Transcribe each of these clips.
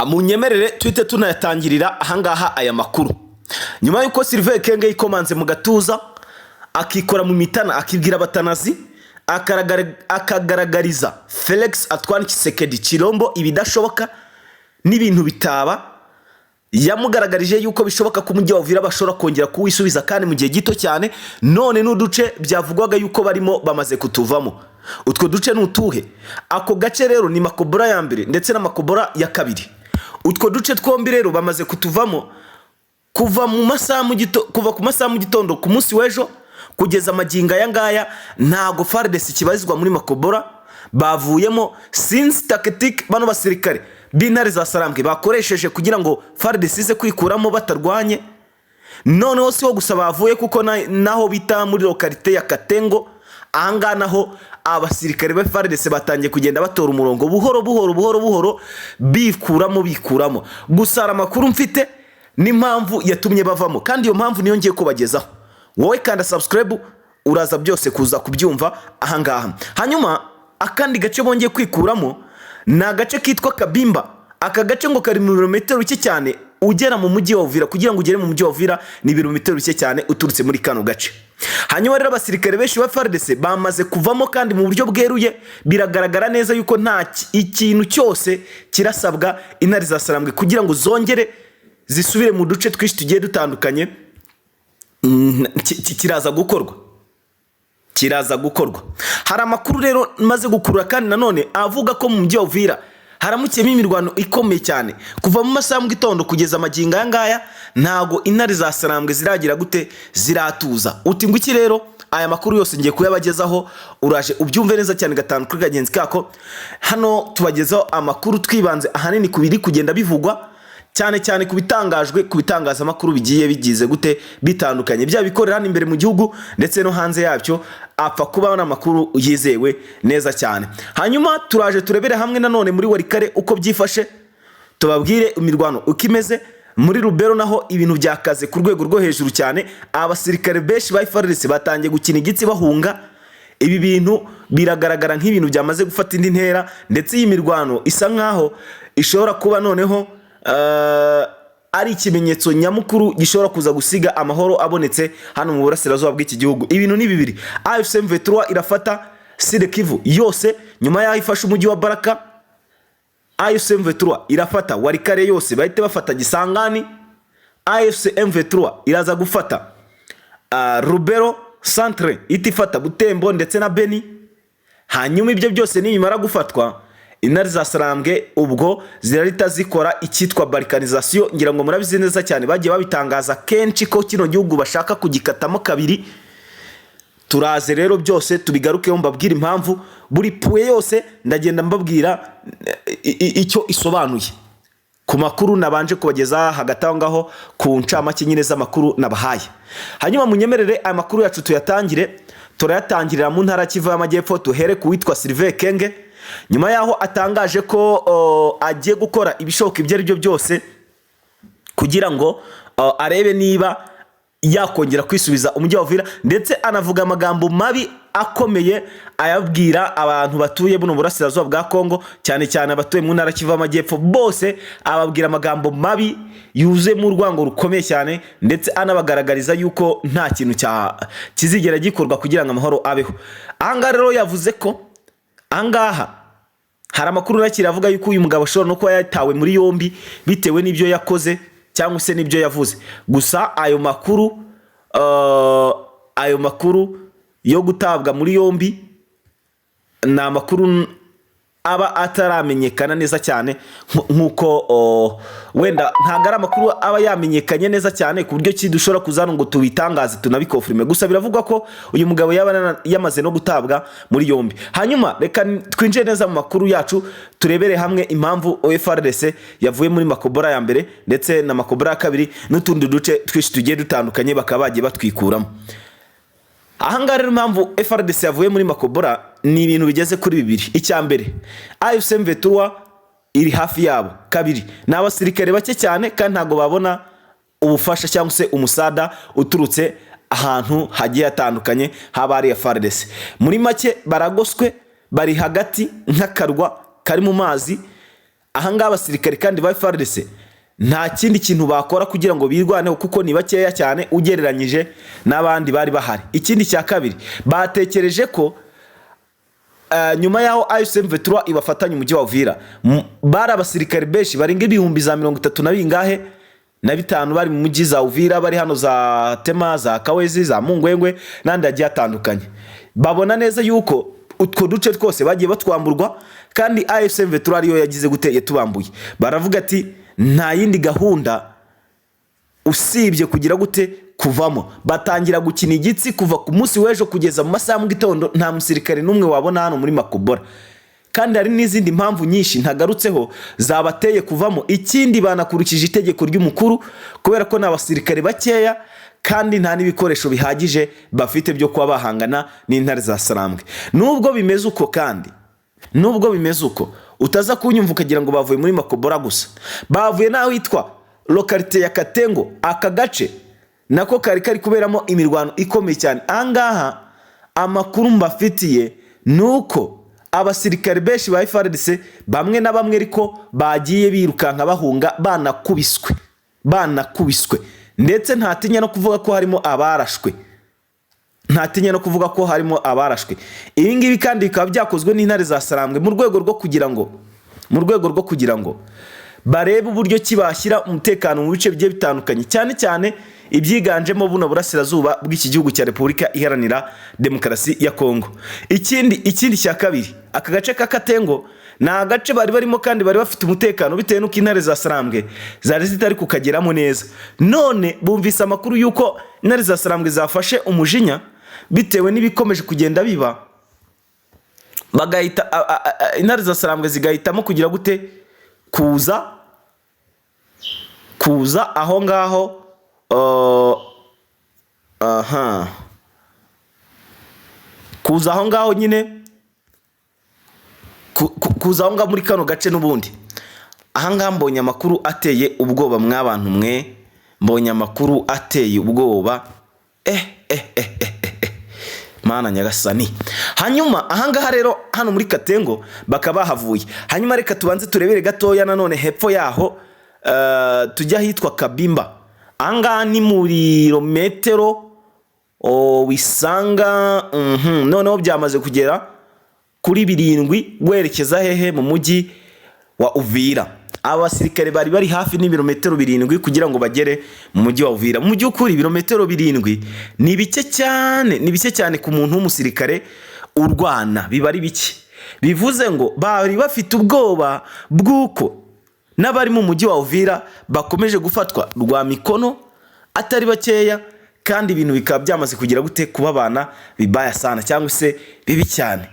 Munyemerere twite tunayatangirira ahangaha aya makuru. Nyuma yuko Sylvain Ekenge yikomanze mu gatuza akikora mu mitana akibwira abatanazi akagaragariza Felix Antoine Tshisekedi Chilombo ibidashoboka n'ibintu bitaba, yamugaragarije yuko bishoboka ko umujyi wa Uvira bashobora kongera kuwisubiza kandi mu gihe gito cyane. None n'uduce byavugwaga yuko barimo bamaze kutuvamo. Utwo duce n'utuhe? Ako gace rero ni Makobora ya mbere ndetse na Makobora ya kabiri. Utwo duce twombi rero bamaze kutuvamo kuva ku masaha mu gitondo ku munsi w'ejo kugeza maginga ya ngaya. Ntago FARDC kibazizwa muri Makobora, bavuyemo since tactique bano basirikare b'intare za Sarambwe bakoresheje kugira ngo FARDC ize kwikuramo batarwanye. Noneho si ho gusa bavuye kuko naho bita muri lokalite ya Katengo, ahanga naho abasirikare ba FARDC batangiye kugenda batora umurongo buhoro bikuramo. Gusa amakuru mfite n'impamvu yatumye bavamo, kandi iyo mpamvu niyo ngiye kubagezaho. Wowe kanda subscribe uraza byose kuza kubyumva ahangaha. Hanyuma akandi gace bongeye kwikuramo na gace kitwa Kabimba. Aka gace ngo kari mu birometero bike cyane ugera mu mujyi wa Uvira. Kugira ngo ugere mu mujyi wa Uvira ni ibirometero bike cyane uturutse muri kano gace. Hanyuma rero abasirikare benshi ba FARDC bamaze kuvamo, kandi mu buryo bweruye biragaragara neza yuko nta ikintu cyose kirasabwa intare za Sarambwe kugira ngo zongere zisubire mu duce twinshi tugiye dutandukanye. Kiraza gukorwa. Hari amakuru rero maze gukurura kandi nanone avuga ko mu mujyi wa Uvira haramukiyemo imirwano ikomeye cyane kuva mu masaha mu gitondo kugeza maginga ya ngaya. Ntago intare za Sarambwe ziragira gute ziratuza. Uti ngo iki rero? Aya makuru yose ngiye kuyabagezaho, uraje ubyumve neza cyane gatanu kuri kagenzi kako. Hano tubagezaho amakuru twibanze ahanini kubiri kugenda bivugwa cyane ku bitangajwe ku bitangazamakuru bigize gute bitandukanye, bya bikorera hano imbere mu gihugu ndetse no hanze yabyo. Apfa kuba n'amakuru yizewe neza cyane. Hanyuma turaje turebere hamwe nanone muri Warikare uko byifashe, tubabwire imirwano uko imeze. Muri Rubero naho ibintu byakaze ku rwego rwo hejuru cyane. Abasirikare benshi ba FARDC batangiye gukina igitsi bahunga. Ibi bintu biragaragara nk'ibintu byamaze gufata indi ntera, ndetse iyi mirwano isa nkaho ishobora kuba noneho ari ikimenyetso nyamukuru gishobora kuza gusiga amahoro abonetse hano mu burasirazuba bw'iki gihugu. Ibintu ni bibiri. AFC M23 irafata Sud Kivu yose, nyuma yaho ifashe umujyi wa Baraka. AFC M23 irafata Warikare yose, bahite bafata Gisangani. AFC M23 iraza gufata Rubero Centre, itifata Butembo ndetse na Beni. Hanyuma ibyo byose nibimara gufatwa, intare za Sarambwe ubwo zirarita zikora icyitwa balkanization. Ngira ngo murabizi neza cyane, bagiye babitangaza kenshi ko kino gihugu bashaka kugikatamo kabiri. Turaze rero byose tubigarukeho mbabwira impamvu. Buri puye yose ndagenda mbabwira icyo isobanuye ku makuru nabanje kubageza hagati aho ngaho ku ncamake nyine z'amakuru nabahaye. Hanyuma munyemerere aya makuru yacu tuyatangire. Turayatangirira mu ntara Kivu y'Amajyepfo. Tuhere ku witwa Sylvain Ekenge. Nyuma yaho atangaje ko agiye gukora ibishoboka ibyo ari byo byose kugira ngo arebe niba yakongera kwisubiza umujyi wa Uvira, ndetse anavuga amagambo mabi akomeye ayabwira abantu batuye buno burasirazuba bwa Kongo, cyane abatuye mu ntara Kivu y'Amajyepfo. Bose ababwira amagambo mabi yuze mu rwango rukomeye cyane, ndetse anabagaragariza yuko nta kintu kizigera gikorwa kugira ngo amahoro abeho. Ahangaha rero yavuze ko angaha hari amakuru nakira avuga yuko uyu mugabo ashobora no kuba yatawe muri yombi bitewe n'ibyo yakoze cyangwa se n'ibyo yavuze. Gusa ayo makuru yo gutabwa muri yombi ni amakuru aba ataramenyekana neza cyane, nkuko wenda ntago ari amakuru aba yamenyekanye neza cyane ku buryo kidushobora kuzana ngo tubitangaze tunabikofirime. Gusa biravugwa ko uyu mugabo yamaze no gutabwa muri yombi. Hanyuma reka twinjire neza mu makuru yacu, turebere hamwe impamvu FARDC yavuye muri Makobora ya mbere ndetse na Makobora ya kabiri n'utundi duce twinshi tugiye dutandukanye bakaba bagiye batwikuramo. Ahangaha rero impamvu FARDC yavuye muri Makobora ni ibintu bigeze kuri bibiri. Icya mbere, AFC M23 iri hafi yabo. Kabiri, ni abasirikare bake cyane kandi ntago babona ubufasha cyangwa se umusada uturutse ahantu hagiye hatandukanye haba ari FARDC. Muri make baragoswe, bari hagati nk'akarwa kari mu mazi, ahangaha abasirikare kandi ba FARDC nta kindi kintu bakora kugira ngo birwaneho kuko ni bakeya cyane ugereranyije n'abandi bari bahari. Ikindi cya kabiri batekereje ko nyuma yaho AFC/M23 ibafatanya umujyi wa Uvira bari abasirikare benshi barenga ibihumbi za 30 na bingahe na bitanu bari mu mujyi za Uvira, bari hano za Tema, za Kawezi, za Mungwengwe nandi agiye atandukanye. Babona neza yuko utwo duce twose bagiye batwamburwa kandi AFC/M23 ariyo yagize guteye tubambuye. Baravuga ati nta yindi gahunda usibye kugira gute kuvamo. Batangira gukina igitsi kuva ku munsi w'ejo kugeza mu masaha mu gitondo, nta musirikare n'umwe wabona hano muri Makobora. Kandi hari n'izindi mpamvu nyinshi ntagarutseho zabateye kuvamo. Ikindi banakurikije itegeko ry'umukuru kubera ko n'abasirikare bakeya kandi nta n'ibikoresho bihagije bafite byo kuba bahangana n'intare za Sarambwe. Nubwo bimeze uko kandi utaza kunyumva ukagira ngo bavuye muri Makobora gusa, bavuye naho hitwa lokalite ya Katengo. Aka gace nako kari kuberamo imirwano ikomeye cyane. Angaha amakuru mbafitiye nuko abasirikare benshi ba FARDC bamwe na bamwe ariko bagiye birukanka bahunga banakubiswe ndetse ntatinya no kuvuga ko harimo abarashwe. Ibi ngibi kandi bikaba byakozwe n'intare za Sarambwe mu rwego rwo kugira ngo barebe uburyo kibashyira umutekano mu bice bigiye bitandukanye, cyane cyane ibyiganjemo buno burasirazuba bw'iki gihugu cya Repubulika Iharanira Demokarasi ya Kongo. Ikindi cya kabiri, aka gace ka Katengo ni agace bari barimo kandi bari bafite umutekano bitewe n'uko intare za Sarambwe zari zitari kukageramo neza. None bumvise amakuru y'uko intare za Sarambwe zafashe umujinya bitewe n'ibikomeje kugenda biba, bagahita intare za Sarambwe zigahitamo kugira gute kuza aho ngaho kuza aho ngaho nyine kuza aho ngaho muri kano gace. N'ubundi ahangaha mbonye amakuru ateye ubwoba mw'abantu mwe, mbonye amakuru ateye ubwoba Mana Nyagasani. Hanyuma ahangaha rero hano muri Katengo bakaba bahavuye. Hanyuma reka tubanze turebere gatoya nanone hepfo yaho tujya hitwa Kabimba. Ahangaha ni muri kilometero wisanga noneho byamaze kugera kuri 7 werekeza hehe mu mujyi wa Uvira. Abasirikare bari hafi n'ibirometero 7 kugira ngo bagere mu mujyi wa Uvira. Mu by'ukuri ibirometero 7 ni bike cyane ku muntu w'umusirikare urwana, biba ari bike. Bivuze ngo bari bafite ubwoba bw'uko n'abari mu mujyi wa Uvira bakomeje gufatwa rwa mikono atari bakeya, kandi ibintu bikaba byamaze kugira gute kubabana bibaya sana cyangwa se bibi cyane.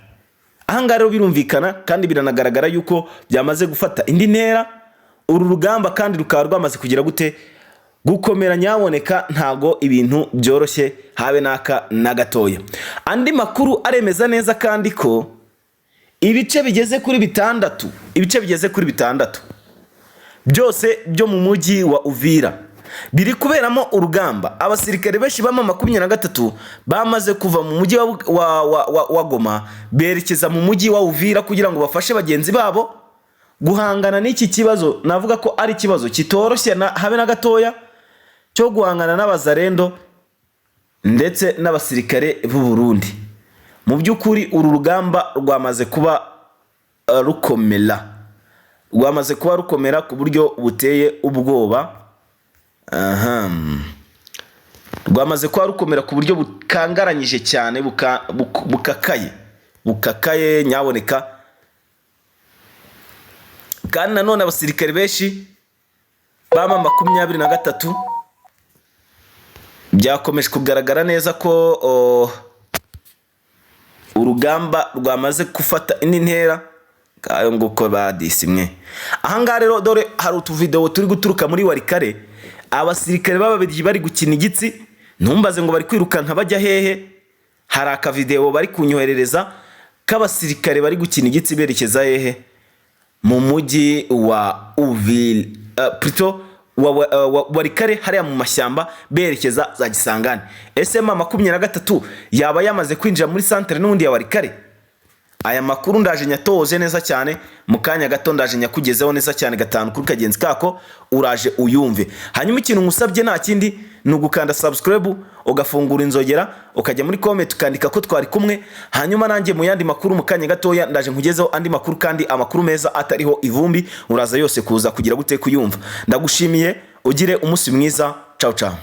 Ahangaha rero birumvikana kandi biranagaragara yuko byamaze gufata indi ntera uru rugamba, kandi rukaba rwamaze kugira gute gukomera nyaboneka. Ntago ibintu byoroshye habe naka na gatoya. Andi makuru aremeza neza kandi ko ibice bigeze kuri 6 byose byo mu mujyi wa Uvira biri kuberamo urugamba. Abasirikare benshi bama 23 bamaze kuva mu mujyi wa Goma berekeza mu mujyi wa Uvira kugira ngo bafashe bagenzi babo guhangana n'iki kibazo. Navuga ko ari kibazo kitoroshye habe na gatoya cyo guhangana n'abazarendo ndetse n'abasirikare b'u Burundi. Mu by'ukuri uru rugamba rwamaze kuba rukomera ku buryo buteye ubwoba. Rwamaze kuba rukomera ku buryo bukangaranyije cyane, bukakaye nyaboneka. Kandi nanone abasirikare benshi bama 23 byakomeje kugaragara neza ko urugamba rwamaze gufata indi ntera kayo nguko badisimwe. Ahangaha rero dore hari utuvideo turi guturuka muri Warikare, abasirikare bababiri bari gukina igitsi. Ntumbaze ngo bari kwirukanka bajya hehe. Hari aka video bari kunyoherereza k'abasirikare bari gukina igitsi berekeza hehe mu mujyi wa Uvira, Warikare hariya mu mashyamba berekeza za Gisangani. SM23 yaba yamaze kwinjira muri centre n'undi ya Warikare. aya makuru ndaje nyatoze neza cyane mu kanya gato, ndaje nyakugezeho neza cyane gatanu kuri kagenzi kako, uraje uyumve. Hanyuma ikintu ngusabye nta kindi ni ugukanda subscribe, ugafungura inzogera, ukajya muri comment ukandika ko twari kumwe. Hanyuma nanjye mu yandi makuru mu kanya gatoya ndaje nkugezeho andi makuru, kandi amakuru meza atariho ivumbi, uraza yose kuza kugira gute kuyumva. Ndagushimiye, ugire umunsi mwiza. Ciao ciao.